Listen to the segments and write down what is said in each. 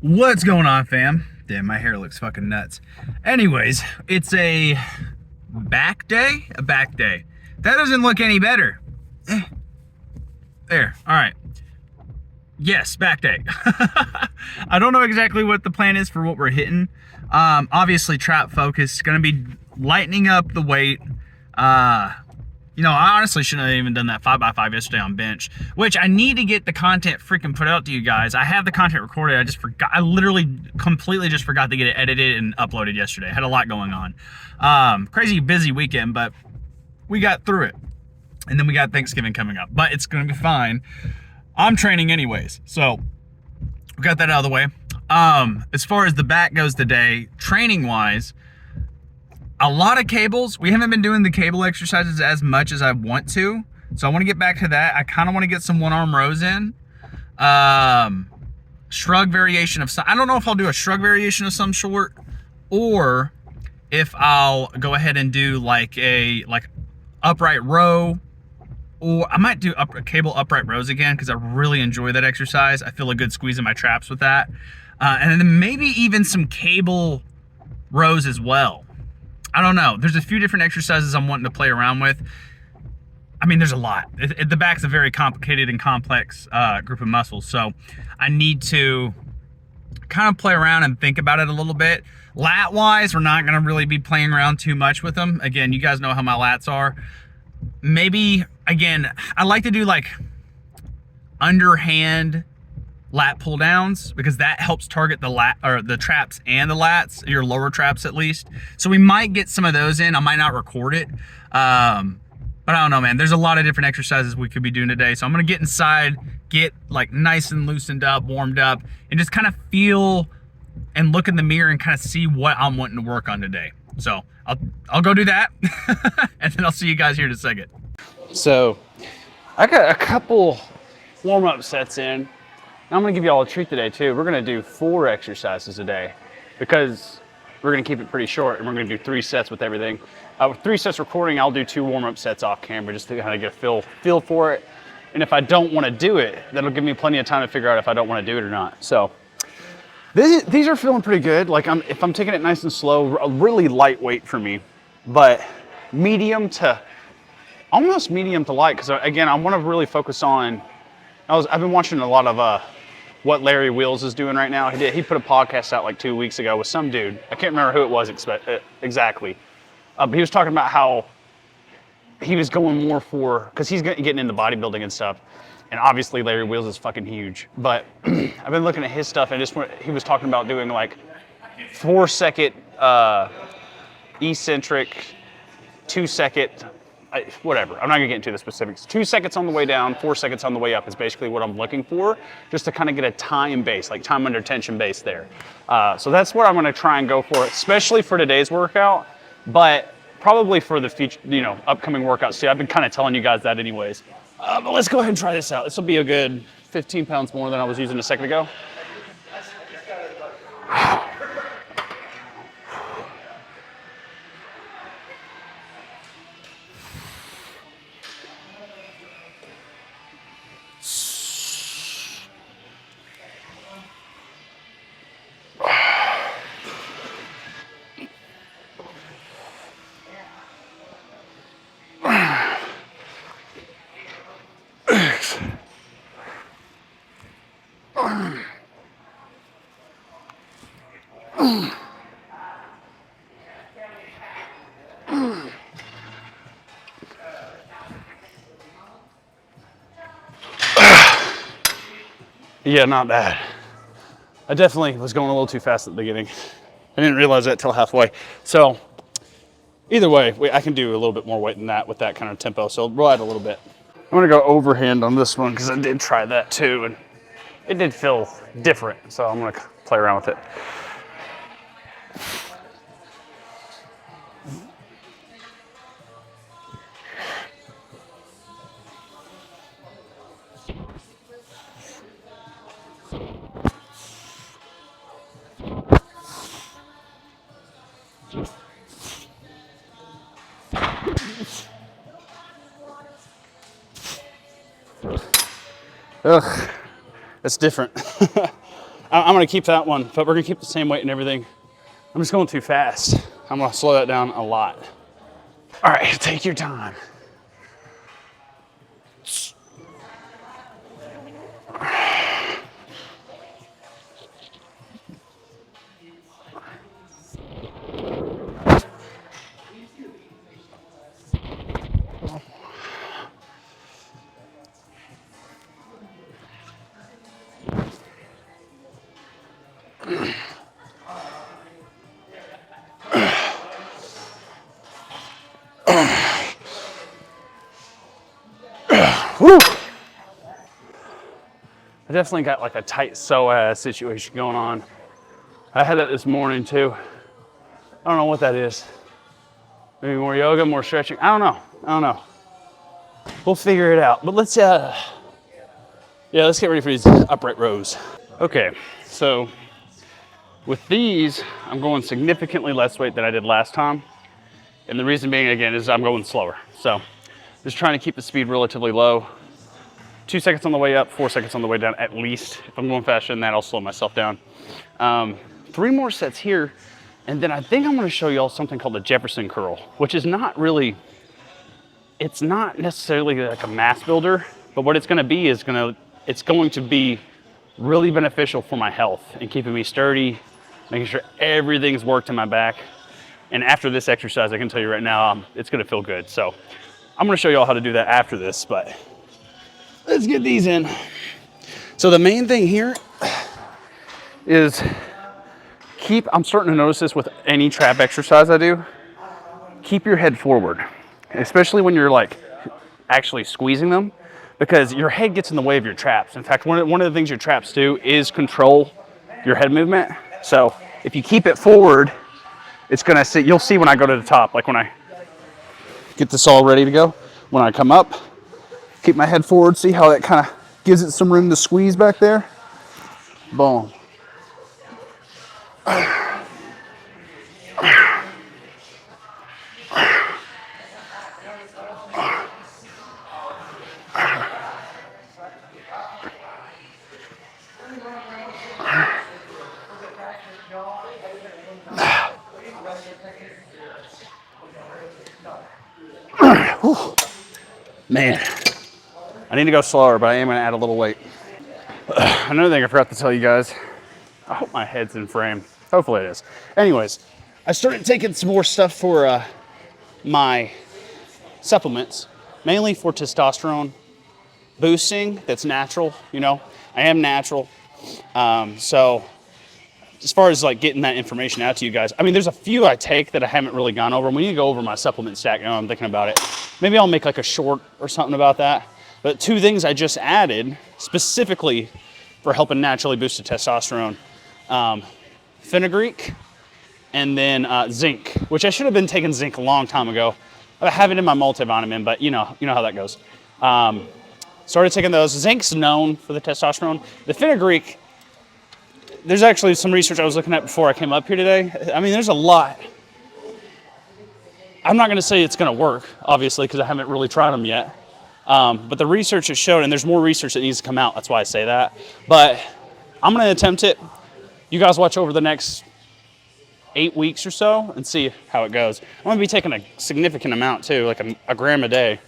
What's going on, fam? Damn, my hair looks fucking nuts. Anyways, it's a back day? A back day. That doesn't look any better. There, all right. Yes, back day. I don't know exactly what the plan is for what we're hitting. Obviously, trap focus. Gonna be lightening up the weight. I honestly shouldn't have even done that 5x5 yesterday on bench, which I need to get the content freaking put out to you guys. I have the content recorded. I just forgot. I literally completely just forgot to get it edited and uploaded yesterday. I had a lot going on. Crazy busy weekend, but we got through it. And then we got Thanksgiving coming up, but it's going to be fine. I'm training anyways, so we got that out of the way. As far as the back goes today, training wise, a lot of cables. We haven't been doing the cable exercises as much as I want to. So I want to get back to that. I kind of want to get some one arm rows in. Shrug variation of some, I don't know if I'll do a shrug variation of some sort, or if I'll go ahead and do like upright row, or I might do cable upright rows again because I really enjoy that exercise. I feel a good squeeze in my traps with that. And then maybe even some cable rows as well. I don't know. There's a few different exercises I'm wanting to play around with. I mean, there's a lot. The back's a very complicated and complex group of muscles, so I need to kind of play around and think about it a little bit. Lat-wise, we're not going to really be playing around too much with them. Again, you guys know how my lats are. Maybe, again, I like to do like underhand lat pull downs because that helps target the lat or the traps and the lats, your lower traps at least. So we might get some of those in. I might not record it. But I don't know, man. There's a lot of different exercises we could be doing today. So I'm going to get inside, get like nice and loosened up, warmed up, and just kind of feel and look in the mirror and kind of see what I'm wanting to work on today. So I'll go do that. And then I'll see you guys here in a second. So I got a couple warm-up sets in. I'm gonna give you all a treat today too. We're gonna do 4 exercises a day because we're gonna keep it pretty short, and we're gonna do 3 sets with everything. With 3 sets recording, I'll do 2 warm-up sets off camera just to kind of get a feel for it. And if I don't want to do it, that'll give me plenty of time to figure out if I don't want to do it or not. So these are feeling pretty good. Like if I'm taking it nice and slow, really lightweight for me, but medium to almost medium to light. Because again, I want to really focus on. I've been watching a lot of what Larry Wheels is doing right now. He put a podcast out like 2 weeks ago with some dude. I can't remember who it was exactly. But he was talking about how he was going more for, because he's getting into bodybuilding and stuff. And obviously Larry Wheels is fucking huge. But I've been looking at his stuff, and he was talking about doing like 4-second eccentric, 2-second, whatever. I'm not gonna get into the specifics. 2 seconds on the way down, 4 seconds on the way up is basically what I'm looking for, just to kind of get a time base, like time under tension base there. So that's what I'm gonna try and go for, especially for today's workout, but probably for the future, upcoming workouts too. I've been kind of telling you guys that anyways. But let's go ahead and try this out. This will be a good 15 pounds more than I was using a second ago. Yeah, not bad. I definitely was going a little too fast at the beginning. I didn't realize that till halfway. So either way, I can do a little bit more weight than that with that kind of tempo. So we'll add a little bit. I'm gonna go overhand on this one because I did try that too, and it did feel different. So I'm gonna play around with it. Ugh, it's different. I'm gonna keep that one, but we're gonna keep the same weight and everything. I'm just going too fast. I'm gonna slow that down a lot. All right, take your time. Woo! I definitely got like a tight psoas situation going on. I had that this morning too. I don't know what that is. Maybe more yoga, more stretching. I don't know. We'll figure it out. But let's get ready for these upright rows. Okay, so with these, I'm going significantly less weight than I did last time. And the reason being, again, is I'm going slower. So just trying to keep the speed relatively low. 2 seconds on the way up, 4 seconds on the way down at least. If I'm going faster than that, I'll slow myself down. 3 more sets here. And then I think I'm gonna show y'all something called the Jefferson curl, which is not really, it's not necessarily like a mass builder, but what it's gonna be is it's going to be really beneficial for my health and keeping me sturdy, making sure everything's worked in my back. And after this exercise, I can tell you right now, it's gonna feel good. So I'm gonna show y'all how to do that after this, but let's get these in. So the main thing here is I'm starting to notice this with any trap exercise I do, keep your head forward, especially when you're like actually squeezing them, because your head gets in the way of your traps. In fact, one of the things your traps do is control your head movement. So if you keep it forward, it's gonna sit, you'll see when I go to the top, like when I get this all ready to go, when I come up, keep my head forward, see how that kind of gives it some room to squeeze back there? Boom. Man, I need to go slower, but I am gonna add a little weight. Another thing I forgot to tell you guys, I hope my head's in frame. Hopefully it is. Anyways, I started taking some more stuff for my supplements, mainly for testosterone boosting. That's natural, you know. I am natural. So as far as like getting that information out to you guys, I mean, there's a few I take that I haven't really gone over. We need to go over my supplement stack. You know, I'm thinking about it. Maybe I'll make like a short or something about that. But 2 things I just added specifically for helping naturally boost the testosterone. Fenugreek and then zinc, which I should have been taking zinc a long time ago. I have it in my multivitamin, but you know how that goes. Started taking those. Zinc's known for the testosterone. The fenugreek, there's actually some research I was looking at before I came up here today. I mean, there's a lot. I'm not going to say it's going to work, obviously, because I haven't really tried them yet. But the research has shown, and there's more research that needs to come out. That's why I say that. But I'm going to attempt it. You guys watch over the next 8 weeks or so and see how it goes. I'm going to be taking a significant amount too, like a gram a day.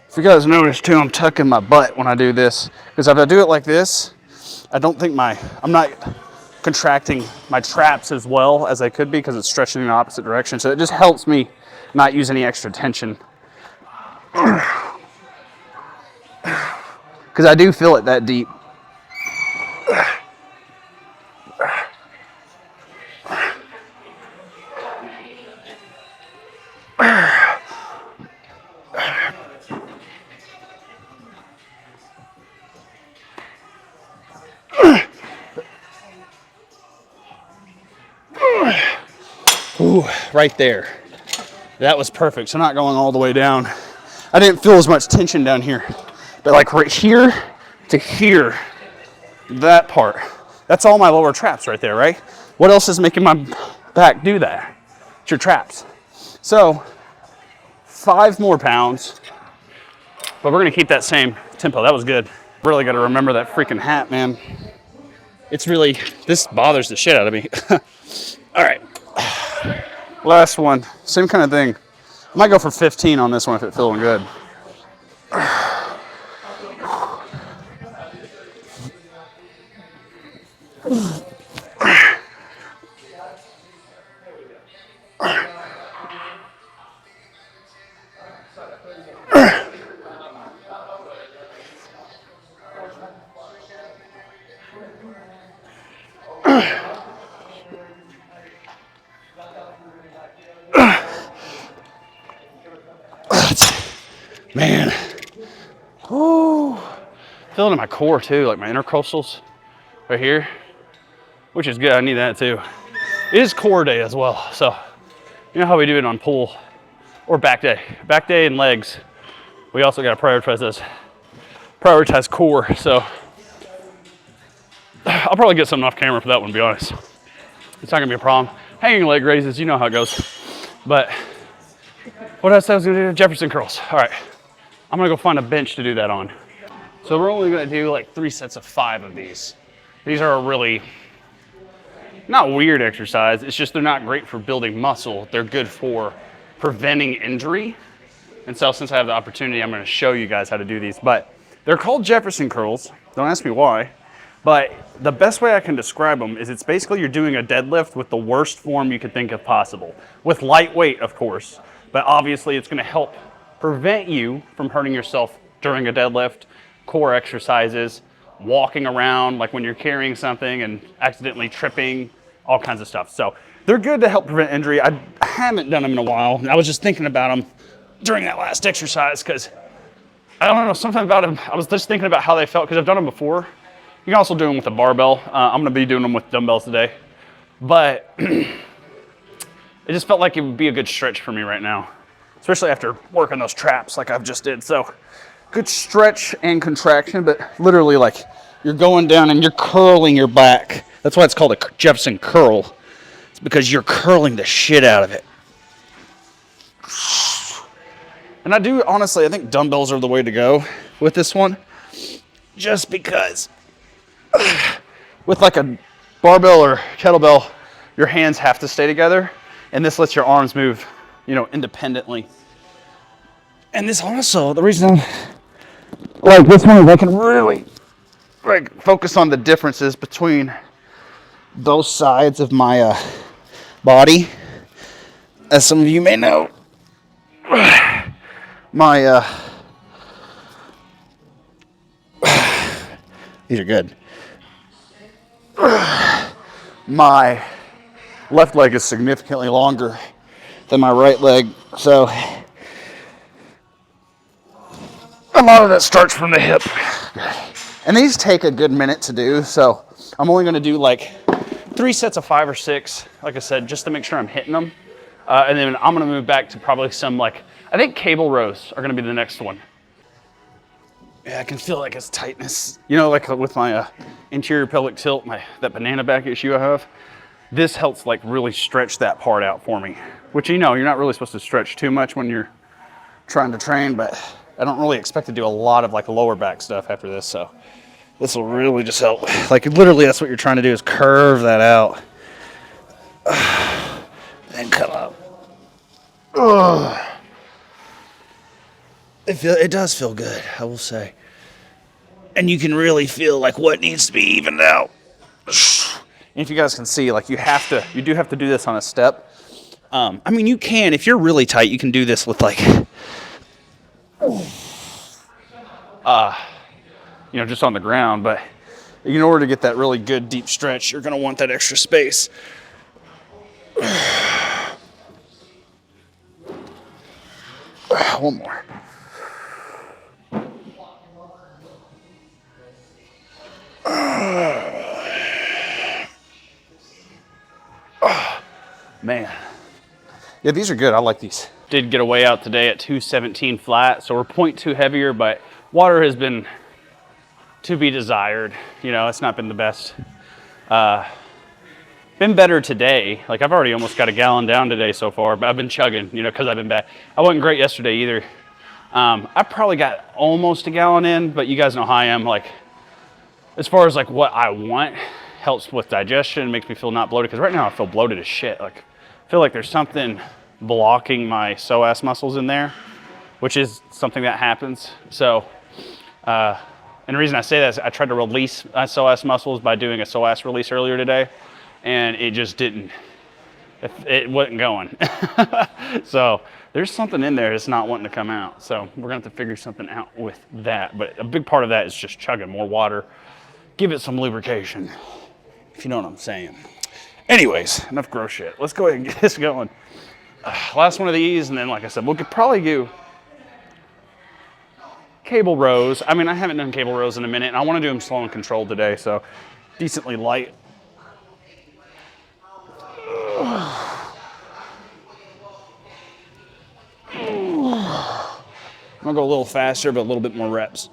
If you guys notice too, I'm tucking my butt when I do this, because if I do it like this, I don't think I'm not contracting my traps as well as I could be, because it's stretching in the opposite direction. So it just helps me not use any extra tension. Because I do feel it that deep. Ooh, right there. That was perfect. So not going all the way down. I didn't feel as much tension down here. But like right here to here, that part, that's all my lower traps right there, right? What else is making my back do that? It's your traps. So 5 more pounds. But we're gonna keep that same tempo. That was good. Really gotta remember that freaking hat, man. It's really, this bothers the shit out of me. All right, last one, same kind of thing. I might go for 15 on this one if it's feeling good. Man, whoo. Feeling in my core too, like my intercostals right here, which is good. I need that too. It is core day as well. So you know how we do it on pull or back day and legs. We also got to prioritize core. So I'll probably get something off camera for that one, to be honest. It's not gonna be a problem. Hanging leg raises, you know how it goes. But what I said I was gonna do, Jefferson curls. All right, I'm gonna go find a bench to do that on. So we're only gonna do like 3 sets of 5 of these. These are a really, not weird exercise, it's just they're not great for building muscle. They're good for preventing injury. And so since I have the opportunity, I'm gonna show you guys how to do these. But they're called Jefferson curls. Don't ask me why. But the best way I can describe them is it's basically you're doing a deadlift with the worst form you could think of possible. With light weight, of course. But obviously it's gonna help prevent you from hurting yourself during a deadlift, core exercises, walking around like when you're carrying something and accidentally tripping, all kinds of stuff. So they're good to help prevent injury. I haven't done them in a while. I was just thinking about them during that last exercise because I don't know, something about them. I was just thinking about how they felt because I've done them before. You can also do them with a barbell. I'm gonna be doing them with dumbbells today. But it just felt like it would be a good stretch for me right now, especially after working those traps like I've just did. So good stretch and contraction, but literally like you're going down and you're curling your back. That's why it's called a Jefferson curl. It's because you're curling the shit out of it. And honestly, I think dumbbells are the way to go with this one. Just because with like a barbell or kettlebell, your hands have to stay together. And this lets your arms move, independently. And this also, the reason like this one is I can really focus on the differences between those sides of my body. As some of you may know, my these are good. My left leg is significantly longer than my right leg, so a lot of that starts from the hip. And these take a good minute to do, so I'm only gonna do like 3 sets of 5 or 6, like I said, just to make sure I'm hitting them. And then I'm gonna move back to probably some I think cable rows are gonna be the next one. Yeah, I can feel like it's tightness. Like with my anterior pelvic tilt, that banana back issue I have, this helps really stretch that part out for me. Which you're not really supposed to stretch too much when you're trying to train, but I don't really expect to do a lot of lower back stuff after this, so this will really just help. Literally that's what you're trying to do is curve that out. And come up. Ugh. It does feel good, I will say. And you can really feel what needs to be evened out. And if you guys can see, you do have to do this on a step. You can, if you're really tight, you can do this with just on the ground, but in order to get that really good deep stretch, you're gonna want that extra space. One more. Man. Yeah, these are good. I like these. Did get a weigh out today at 217 flat, so we're 0.2 heavier, but water has been to be desired. It's not been the best. Been better today. I've already almost got a gallon down today so far, but I've been chugging, because I've been back. I wasn't great yesterday either. I probably got almost a gallon in, but you guys know how I am. Like, as far as like what I want, helps with digestion, makes me feel not bloated. Because right now I feel bloated as shit. Like, I feel like there's something blocking my psoas muscles in there, which is something that happens. So, and the reason I say that is I tried to release my psoas muscles by doing a psoas release earlier today, and it just didn't. It wasn't going. So there's something in there that's not wanting to come out. So we're gonna have to figure something out with that. But a big part of that is just chugging more water, give it some lubrication, if you know what I'm saying. Anyways, enough gross shit. Let's go ahead and get this going. Last one of these, and then like I said, we could probably do cable rows. I mean, I haven't done cable rows in a minute, and I want to do them slow and controlled today, so decently light. I'm gonna go a little faster, but a little bit more reps.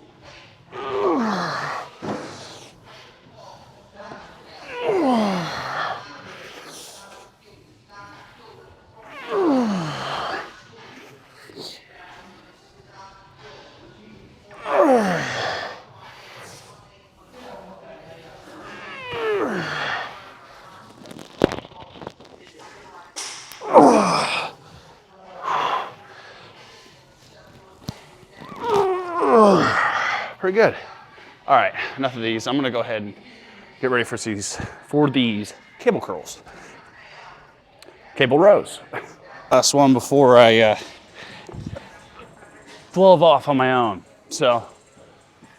Pretty good. All right, enough of these. I'm gonna go ahead and get ready for these cable curls. Cable rows. Last one before I glove off on my own. So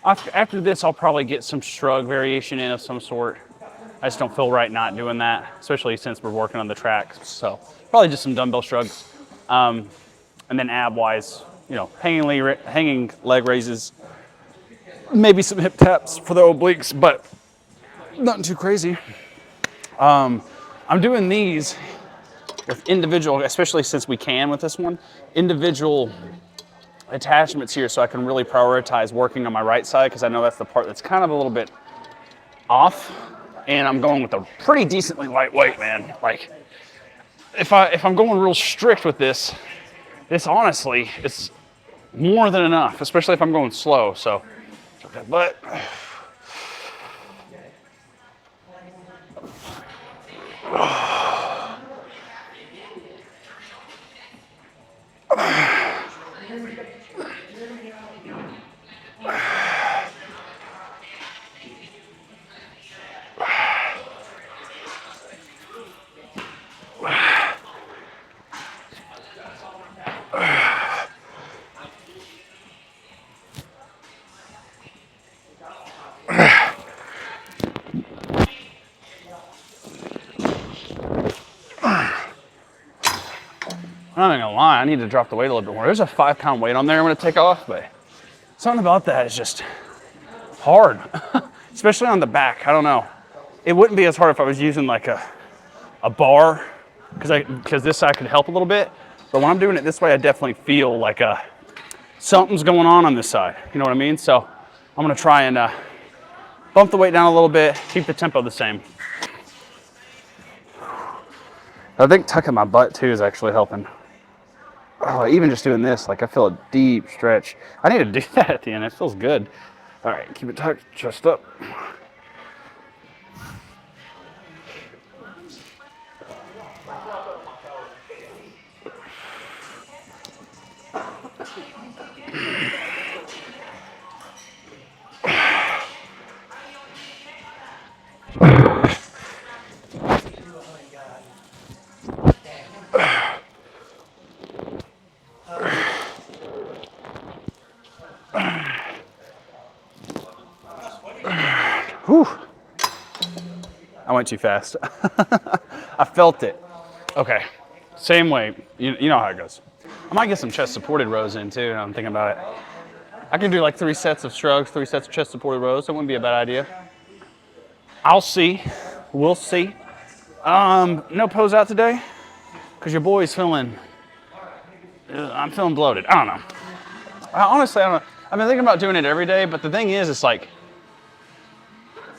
after this, I'll probably get some shrug variation in of some sort. I just don't feel right not doing that, especially since we're working on the tracks. So probably just some dumbbell shrugs. And then ab-wise, you know, hanging leg raises, maybe some hip taps for the obliques, but nothing too crazy. I'm doing these with individual, especially since we can with this one, individual attachments here so I can really prioritize working on my right side, because I know that's the part that's kind of a little bit off. And I'm going with a pretty decently lightweight, man. Like, if I'm going real strict with this honestly, it's more than enough, especially if I'm going slow. So, but I'm not even gonna lie, I need to drop the weight a little bit more. There's a 5-pound weight on there I'm gonna take off, but something about that is just hard, especially on the back. I don't know. It wouldn't be as hard if I was using like a bar, because this side could help a little bit. But when I'm doing it this way, I definitely feel like something's going on this side. You know what I mean? So I'm gonna try and bump the weight down a little bit, keep the tempo the same. I think tucking my butt too is actually helping. Oh, even just doing this, like I feel a deep stretch. I need to do that at the end. It feels good. All right, keep it tucked, chest up. Whew. I went too fast. I felt it. Okay, same way. You know how it goes. I might get some chest supported rows in too. I'm thinking about it. I can do like 3 sets of shrugs, 3 sets of chest supported rows. That wouldn't be a bad idea. I'll see. We'll see. No pose out today because your boy's feeling. I'm feeling bloated. I don't know. Honestly, I don't know. I've been thinking about doing it every day, but the thing is, it's like,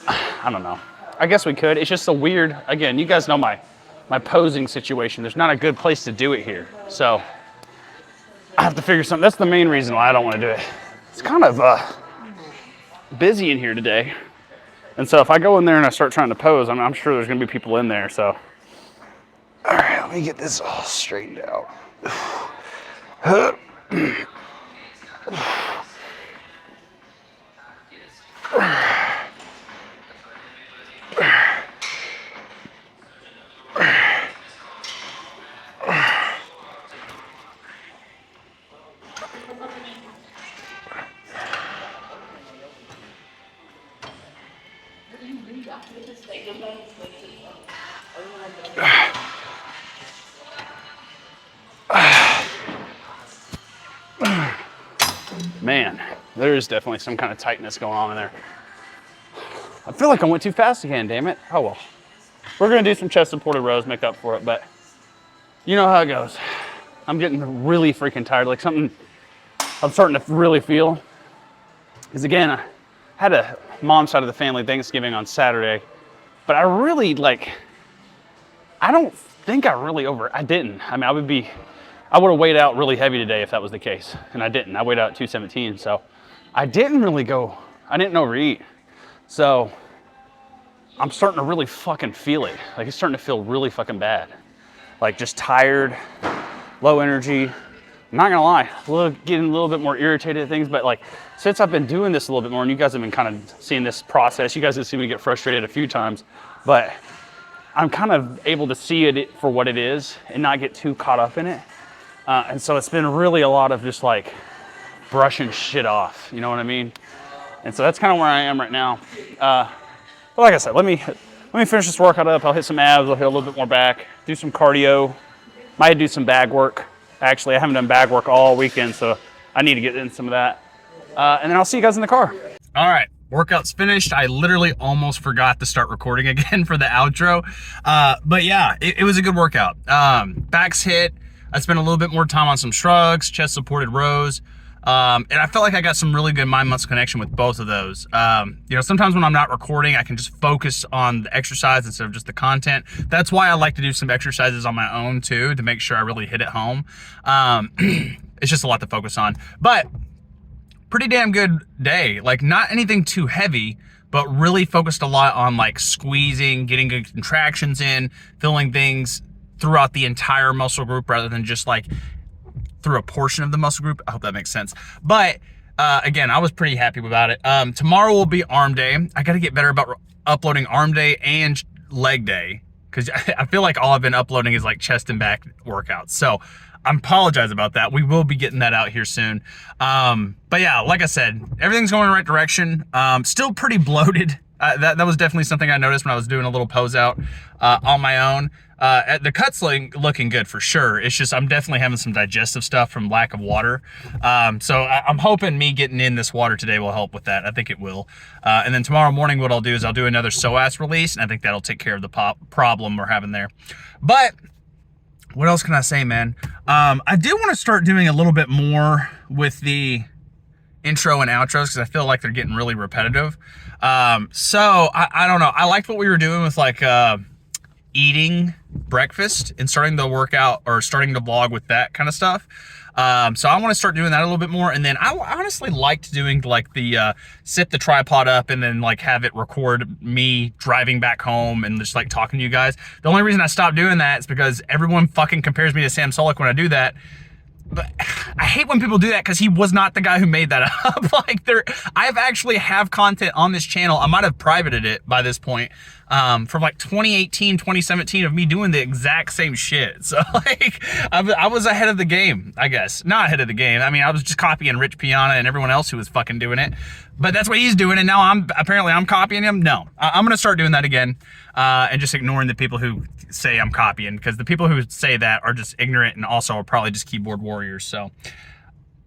I don't know. I guess we could. It's just a weird, again, you guys know my posing situation. There's not a good place to do it here. So I have to figure something. That's the main reason why I don't want to do it. It's kind of busy in here today. And so if I go in there and I start trying to pose, I'm sure there's going to be people in there. So, all right, let me get this all straightened out. Man, there's definitely some kind of tightness going on in there. I feel like I went too fast again, damn it. Oh well. We're gonna do some chest supported rows, make up for it, but you know how it goes. I'm getting really freaking tired, like something I'm starting to really feel. Because again, I had a mom's side of the family Thanksgiving on Saturday, but I really I don't think I didn't. I mean, I would have weighed out really heavy today if that was the case, and I didn't. I weighed out at 217, so I didn't overeat. So I'm starting to really fucking feel it. Like it's starting to feel really fucking bad. Like just tired, low energy. I'm not gonna lie, getting a little bit more irritated at things, but like since I've been doing this a little bit more, and you guys have been kind of seeing this process, you guys have seen me get frustrated a few times, but I'm kind of able to see it for what it is and not get too caught up in it. And so it's been really a lot of just like brushing shit off, you know what I mean? And so that's kind of where I am right now. But like I said, let me finish this workout up. I'll hit some abs, I'll hit a little bit more back, do some cardio, might do some bag work. Actually, I haven't done bag work all weekend, so I need to get in some of that. And then I'll see you guys in the car. All right, workout's finished. I literally almost forgot to start recording again for the outro. But yeah, it was a good workout. Back's hit. I spent a little bit more time on some shrugs, chest supported rows. And I felt like I got some really good mind-muscle connection with both of those. You know, sometimes when I'm not recording, I can just focus on the exercise instead of just the content. That's why I like to do some exercises on my own too, to make sure I really hit it home. It's just a lot to focus on, but pretty damn good day. Like not anything too heavy, but really focused a lot on like squeezing, getting good contractions in, feeling things throughout the entire muscle group rather than just like through a portion of the muscle group. I hope that makes sense. But again, I was pretty happy about it. Tomorrow will be arm day. I got to get better about uploading arm day and leg day, because I feel like all I've been uploading is like chest and back workouts. So I apologize about that. We will be getting that out here soon. But yeah, like I said, everything's going in the right direction. Still pretty bloated. That was definitely something I noticed when I was doing a little pose out on my own. The cut's looking good for sure. It's just I'm definitely having some digestive stuff from lack of water. So I'm hoping me getting in this water today will help with that. I think it will. And then tomorrow morning what I'll do is I'll do another psoas release, and I think that'll take care of the problem we're having there. But what else can I say, man? I do want to start doing a little bit more with the intro and outros because I feel like they're getting really repetitive. So I don't know. I liked what we were doing with like eating breakfast and starting the workout or starting the vlog with that kind of stuff. So I want to start doing that a little bit more. And then I honestly liked doing like the sit the tripod up and then like have it record me driving back home and just like talking to you guys. The only reason I stopped doing that is because everyone fucking compares me to Sam Sulek when I do that. But I hate when people do that because he was not the guy who made that up. Like I've actually have content on this channel. I might have privated it by this point, from like 2018, 2017 of me doing the exact same shit. So like I was ahead of the game, I guess. Not ahead of the game. I mean, I was just copying Rich Piana and everyone else who was fucking doing it. But that's what he's doing, and now I'm copying him. No, I'm gonna start doing that again, and just ignoring the people who say I'm copying, because the people who say that are just ignorant and also are probably just keyboard warriors. So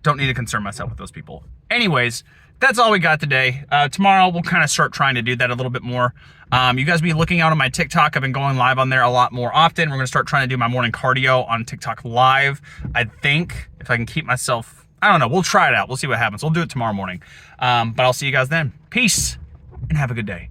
don't need to concern myself with those people. Anyways, that's all we got today. Tomorrow we'll kind of start trying to do that a little bit more. You guys be looking out on my TikTok. I've been going live on there a lot more often. We're gonna start trying to do my morning cardio on TikTok live. I think if I can keep myself, I don't know, we'll try it out. We'll see what happens. We'll do it tomorrow morning. But I'll see you guys then. Peace and have a good day.